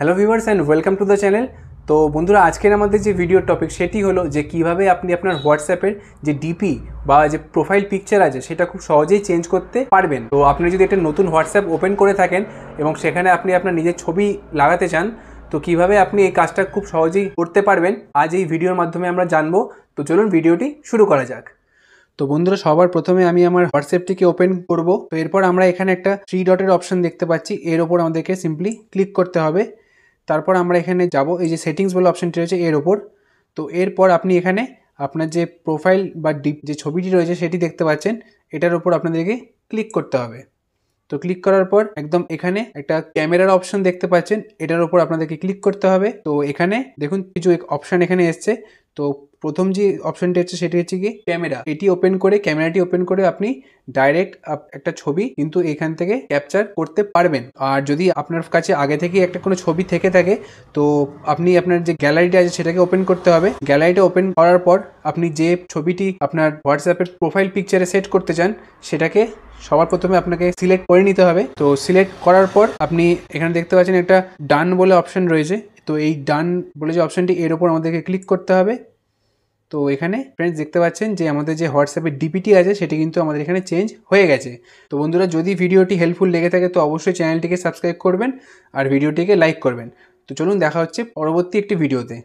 Hello viewers and welcome to the channel. তো বন্ধুরা, আজকের আমাদের যে ভিডিও টপিক সেটি হলো যে কিভাবে আপনি আপনার হোয়াটসঅ্যাপের যে ডিপি বা যে প্রোফাইল পিকচার আছে সেটা খুব সহজেই চেঞ্জ করতে পারবেন। তো আপনি যদি একটা নতুন হোয়াটসঅ্যাপ ওপেন করে থাকেন এবং সেখানে আপনি আপনার নিজের ছবি লাগাতে চান, তো কিভাবে আপনি এই কাজটা খুব সহজেই করতে পারবেন আজ এই ভিডিওর মাধ্যমে আমরা জানবো। তো চলুন ভিডিওটি শুরু করা যাক। তো বন্ধুরা, সবার প্রথমে আমি আমার হোয়াটসঅ্যাপটিকে ওপেন করব। তো এরপর আমরা এখানে একটা 3 ডটের অপশন দেখতে পাচ্ছি, এর ওপর আমাদেরকে সিম্পলি ক্লিক করতে হবে। তারপর আমরা এখানে যাব, এই যে সেটিংস বলে অপশনটি রয়েছে এর ওপর। তো এরপর আপনি এখানে আপনার যে প্রোফাইল বা ডিপ যে ছবিটি রয়েছে সেটি দেখতে পাচ্ছেন, এটার ওপর আপনাদেরকে ক্লিক করতে হবে। তো ক্লিক করার পর একদম এখানে একটা ক্যামেরার অপশন দেখতে পাচ্ছেন, এটার উপর আপনাদেরকে ক্লিক করতে হবে। তো এখানে দেখুন কিছু অপশন এখানে এসছে। তো প্রথম যে অপশনটি হচ্ছে সেটি হচ্ছে কি ক্যামেরা। এটি ওপেন করে, ক্যামেরাটি ওপেন করে আপনি ডাইরেক্ট একটা ছবি কিন্তু এখান থেকে ক্যাপচার করতে পারবেন। আর যদি আপনার কাছে আগে থেকে একটা কোনো ছবি থেকে থাকে, তো আপনি আপনার যে গ্যালারিটা আছে সেটাকে ওপেন করতে হবে। গ্যালারিটা ওপেন করার পর আপনি যে ছবিটি আপনার হোয়াটসঅ্যাপের প্রোফাইল পিকচারে সেট করতে চান সেটাকে সবার প্রথমে আপনাকে সিলেক্ট করে নিতে হবে। তো সিলেক্ট করার পর আপনি এখানে দেখতে পাচ্ছেন একটা ডান বলে অপশন রয়েছে। তো এই ডান বলে যে অপশনটি, এর ওপর আমাদেরকে ক্লিক করতে হবে। তো এখানে ফ্রেন্ডস দেখতে পাচ্ছেন যে আমাদের যে হোয়াটসঅ্যাপের ডিপিটি আছে সেটি কিন্তু আমাদের এখানে চেঞ্জ হয়ে গেছে। তো বন্ধুরা, যদি ভিডিওটি হেল্পফুল লেগে থাকে তো অবশ্যই চ্যানেলটিকে সাবস্ক্রাইব করবেন আর ভিডিওটিকে লাইক করবেন। তো চলুন দেখা হচ্ছে পরবর্তী একটি ভিডিওতে।